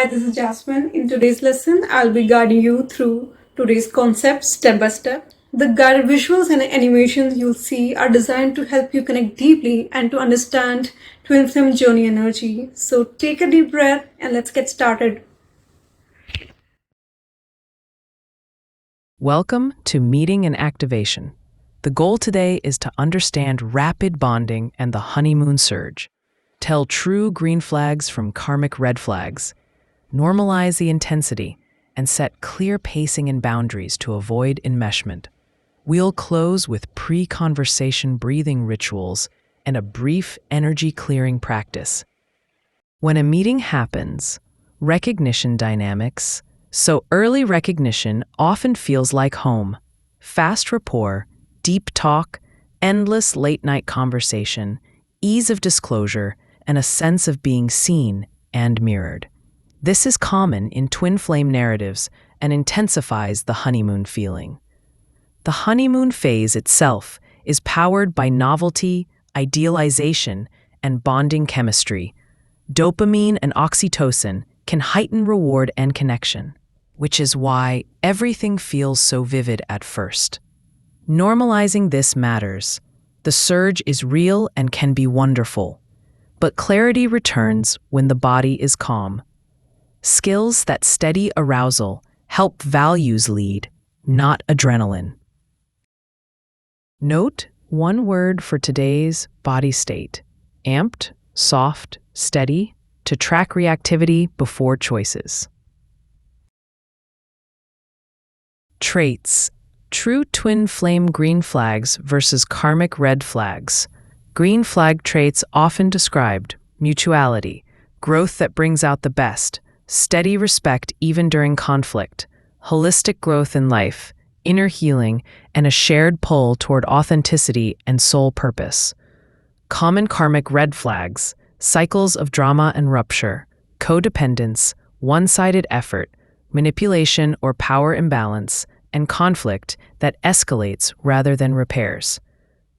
Hi, this is Jasmine. In today's lesson, I'll be guiding you through today's concepts step by step. The guided visuals and animations you'll see are designed to help you connect deeply and to understand twin flame journey energy. So take a deep breath and let's get started. Welcome to Meeting and Activation. The goal today is to understand rapid bonding and the honeymoon surge. Tell true green flags from karmic red flags. Normalize the intensity and set clear pacing and boundaries to avoid enmeshment. We'll close with pre-conversation breathing rituals and a brief energy clearing practice. When a meeting happens, recognition dynamics. So early recognition often feels like home. Fast rapport, deep talk, endless late-night conversation, ease of disclosure, and a sense of being seen and mirrored. This is common in twin flame narratives and intensifies the honeymoon feeling. The honeymoon phase itself is powered by novelty, idealization, and bonding chemistry. Dopamine and oxytocin can heighten reward and connection, which is why everything feels so vivid at first. Normalizing this matters. The surge is real and can be wonderful, but clarity returns when the body is calm. Skills that steady arousal help values lead, not adrenaline. Note one word for today's body state: amped, soft, steady, to track reactivity before choices. Traits: true twin flame green flags versus karmic red flags. Green flag traits often described: mutuality, growth that brings out the best, steady respect even during conflict, holistic growth in life, inner healing, and a shared pull toward authenticity and soul purpose. Common karmic red flags: cycles of drama and rupture, codependence, one-sided effort, manipulation or power imbalance, and conflict that escalates rather than repairs.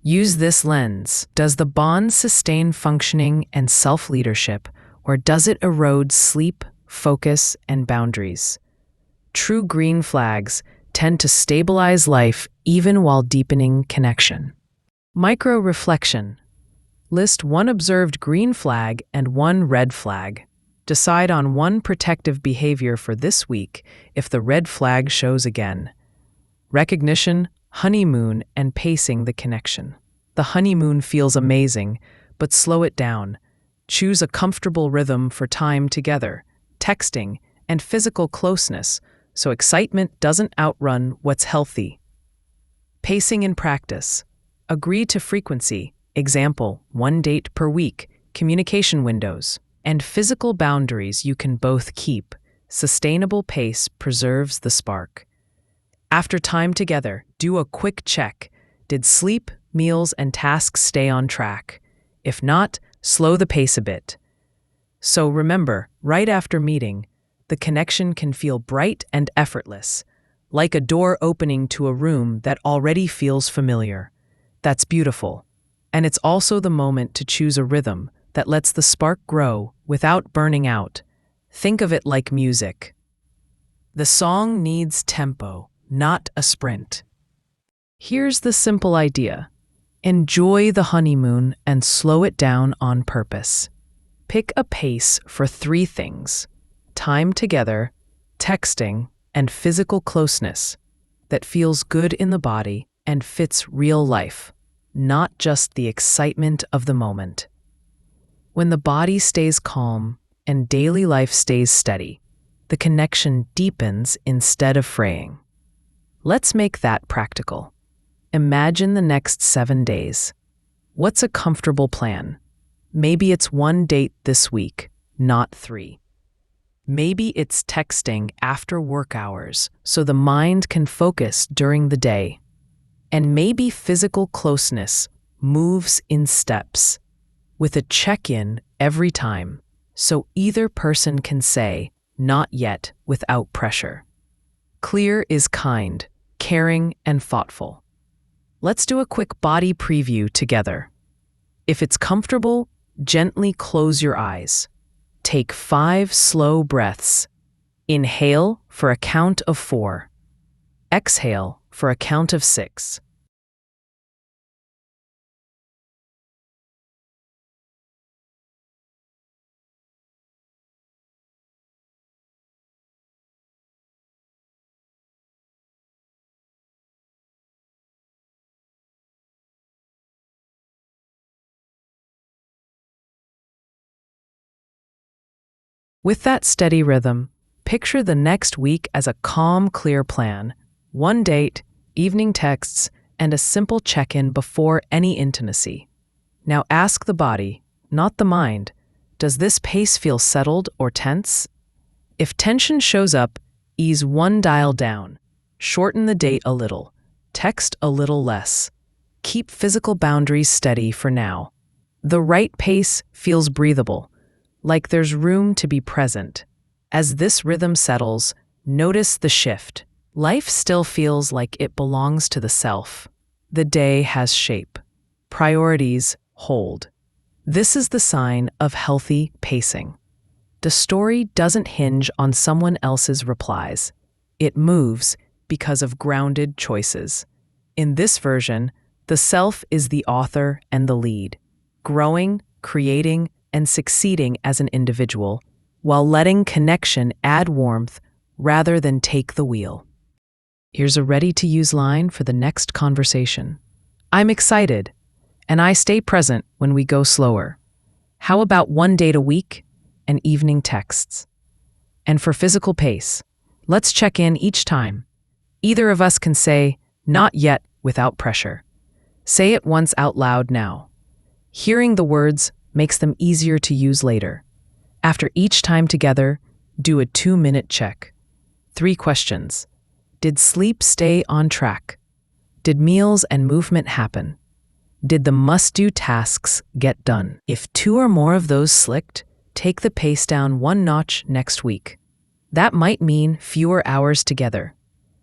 Use this lens. Does the bond sustain functioning and self-leadership, or does it erode sleep, focus, and boundaries? True green flags tend to stabilize life even while deepening connection. Micro-reflection. List one observed green flag and one red flag. Decide on one protective behavior for this week if the red flag shows again. Recognition, honeymoon, and pacing the connection. The honeymoon feels amazing, but slow it down. Choose a comfortable rhythm for time together, texting, and physical closeness, so excitement doesn't outrun what's healthy. Pacing in practice. Agree to frequency, example, 1 date per week, communication windows, and physical boundaries you can both keep. Sustainable pace preserves the spark. After time together, do a quick check. Did sleep, meals, and tasks stay on track? If not, slow the pace a bit. So remember, right after meeting, the connection can feel bright and effortless, like a door opening to a room that already feels familiar. That's beautiful. And it's also the moment to choose a rhythm that lets the spark grow without burning out. Think of it like music. The song needs tempo, not a sprint. Here's the simple idea. Enjoy the honeymoon and slow it down on purpose. Pick a pace for 3 things: time together, texting, and physical closeness that feels good in the body and fits real life, not just the excitement of the moment. When the body stays calm and daily life stays steady, the connection deepens instead of fraying. Let's make that practical. Imagine the next 7 days. What's a comfortable plan? Maybe it's 1 date this week, not 3. Maybe it's texting after work hours so the mind can focus during the day. And maybe physical closeness moves in steps, with a check-in every time, so either person can say, "not yet," without pressure. Clear is kind, caring, and thoughtful. Let's do a quick body preview together. If it's comfortable, gently close your eyes. take 5 slow breaths. Inhale for a count of 4. Exhale for a count of 6. With that steady rhythm, picture the next week as a calm, clear plan. One date, evening texts, and a simple check-in before any intimacy. Now ask the body, not the mind, does this pace feel settled or tense? If tension shows up, ease one dial down. Shorten the date a little. Text a little less. Keep physical boundaries steady for now. The right pace feels breathable, like there's room to be present. As this rhythm settles, notice the shift. Life still feels like it belongs to the self. The day has shape. Priorities hold. This is the sign of healthy pacing. The story doesn't hinge on someone else's replies. It moves because of grounded choices. In this version, the self is the author and the lead, growing, creating, and succeeding as an individual, while letting connection add warmth rather than take the wheel. Here's a ready-to-use line for the next conversation. I'm excited, and I stay present when we go slower. How about one date a week and evening texts? And for physical pace, let's check in each time. Either of us can say, not yet, without pressure. Say it once out loud now. Hearing the words makes them easier to use later. After each time together, do a 2-minute check. 3 questions. Did sleep stay on track? Did meals and movement happen? Did the must-do tasks get done? If 2 or more of those slicked, take the pace down 1 notch next week. That might mean fewer hours together,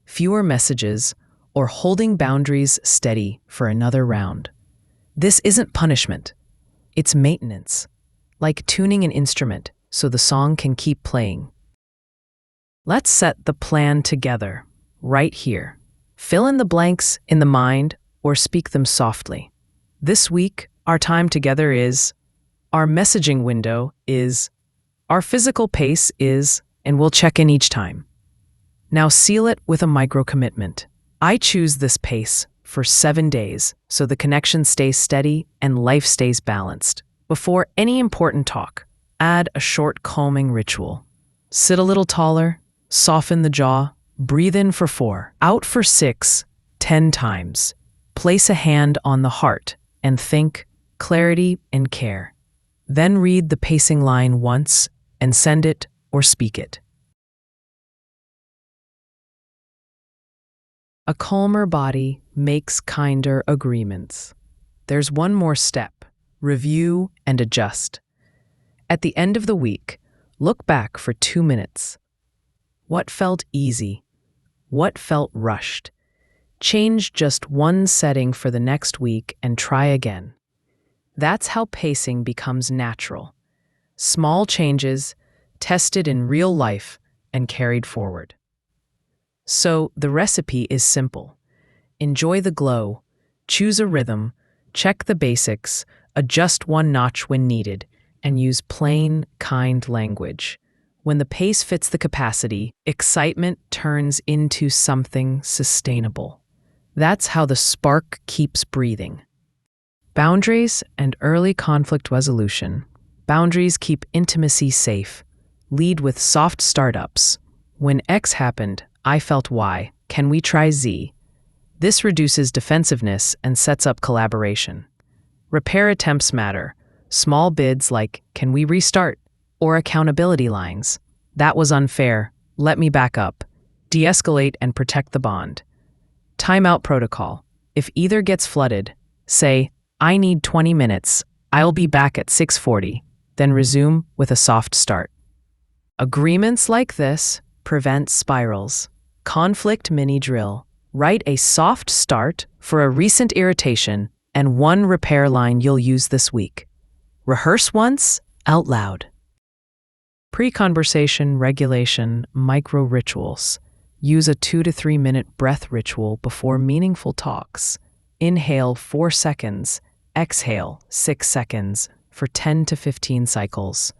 fewer messages, or holding boundaries steady for another round. This isn't punishment. It's maintenance, like tuning an instrument so the song can keep playing. Let's set the plan together, right here. Fill in the blanks in the mind or speak them softly. This week, our time together is, our messaging window is, our physical pace is, and we'll check in each time. Now seal it with a micro-commitment. I choose this pace for 7 days so the connection stays steady and life stays balanced. Before any important talk, add a short calming ritual. Sit a little taller, soften the jaw, breathe in for 4, out for 6, 10 times. Place a hand on the heart and think clarity and care. Then read the pacing line once and send it or speak it. A calmer body makes kinder agreements. There's one more step: review and adjust. At the end of the week, look back for 2 minutes. What felt easy? What felt rushed? Change just one setting for the next week and try again. That's how pacing becomes natural. Small changes, tested in real life and carried forward. So the recipe is simple. Enjoy the glow, choose a rhythm, check the basics, adjust 1 notch when needed, and use plain, kind language. When the pace fits the capacity, excitement turns into something sustainable. That's how the spark keeps breathing. Boundaries and early conflict resolution. Boundaries keep intimacy safe. Lead with soft startups. When X happened, I felt Y. Can we try Z? This reduces defensiveness and sets up collaboration. Repair attempts matter. Small bids like, can we restart? Or accountability lines. That was unfair. Let me back up. De-escalate and protect the bond. Timeout protocol. If either gets flooded, say, I need 20 minutes. I'll be back at 6:40. Then resume with a soft start. Agreements like this prevent spirals. Conflict mini drill. Write a soft start for a recent irritation and 1 repair line you'll use this week. Rehearse once out loud. Pre-conversation regulation micro rituals. Use a 2 to 3 minute breath ritual before meaningful talks. Inhale 4 seconds, exhale 6 seconds for 10 to 15 cycles.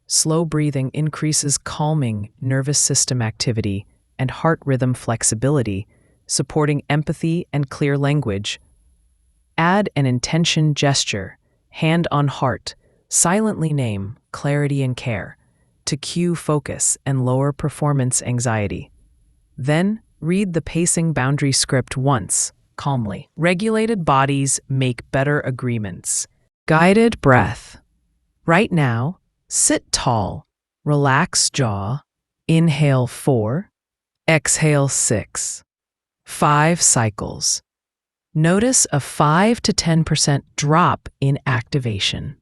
Slow breathing increases calming nervous system activity and heart rhythm flexibility, supporting empathy and clear language. Add an intention gesture, hand on heart, silently name clarity and care to cue focus and lower performance anxiety. Then, read the pacing boundary script once, calmly. Regulated bodies make better agreements. Guided breath. Right now, sit tall, relax jaw, inhale 4, exhale 6. 5 cycles. Notice a 5 to 10% drop in activation.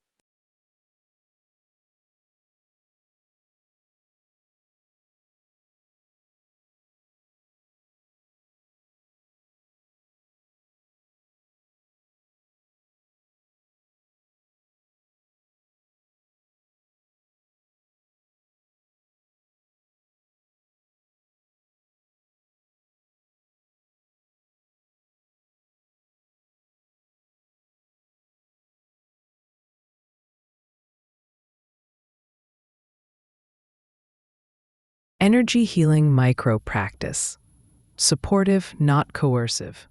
Energy healing micro practice. Supportive, not coercive.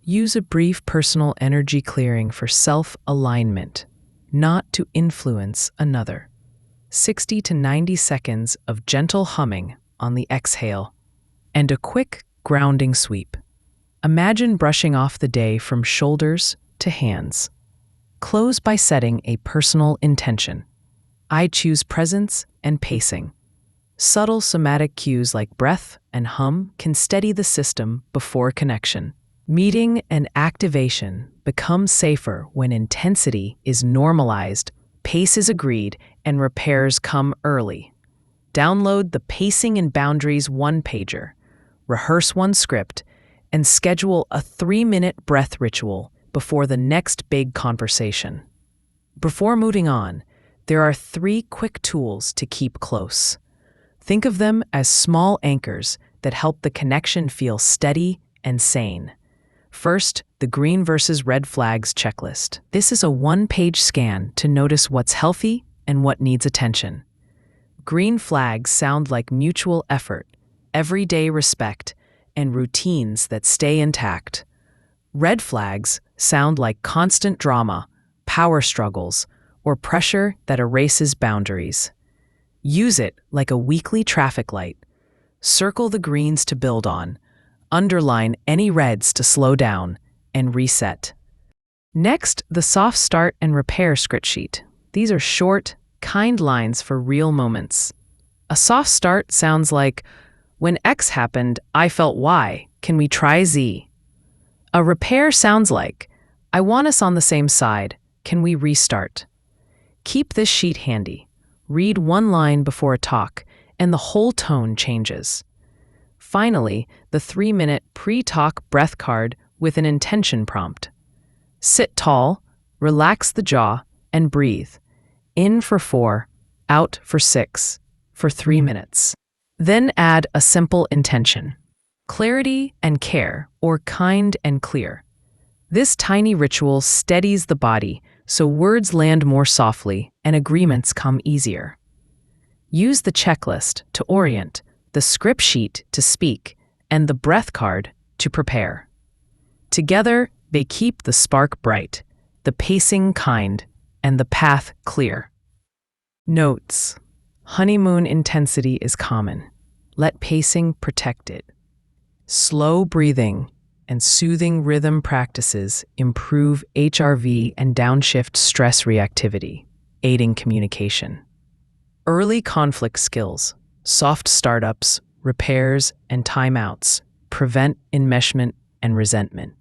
Use a brief personal energy clearing for self-alignment, not to influence another. 60 to 90 seconds of gentle humming on the exhale, and a quick grounding sweep. Imagine brushing off the day from shoulders to hands. Close by setting a personal intention. I choose presence and pacing. Subtle somatic cues like breath and hum can steady the system before connection. Meeting and activation become safer when intensity is normalized, pace is agreed, and repairs come early. Download the Pacing and Boundaries one-pager, rehearse one script, and schedule a 3-minute breath ritual before the next big conversation. Before moving on, there are 3 quick tools to keep close. Think of them as small anchors that help the connection feel steady and sane. First, the green versus red flags checklist. This is a 1-page scan to notice what's healthy and what needs attention. Green flags sound like mutual effort, everyday respect, and routines that stay intact. Red flags sound like constant drama, power struggles, or pressure that erases boundaries. Use it like a weekly traffic light. Circle the greens to build on, underline any reds to slow down, and reset. Next, the soft start and repair script sheet. These are short, kind lines for real moments. A soft start sounds like, when X happened, I felt Y. Can we try Z? A repair sounds like, I want us on the same side. Can we restart? Keep this sheet handy. Read one line before a talk, and the whole tone changes. Finally, the 3-minute pre-talk breath card with an intention prompt. Sit tall, relax the jaw, and breathe. In for 4, out for 6, for 3 minutes. Then add a simple intention. Clarity and care, or kind and clear. This tiny ritual steadies the body so words land more softly and agreements come easier. Use the checklist to orient, the script sheet to speak, and the breath card to prepare. Together, they keep the spark bright, the pacing kind, and the path clear. Notes: honeymoon intensity is common. Let pacing protect it. Slow breathing and soothing rhythm practices improve HRV and downshift stress reactivity, aiding communication. Early conflict skills, soft startups, repairs, and timeouts prevent enmeshment and resentment.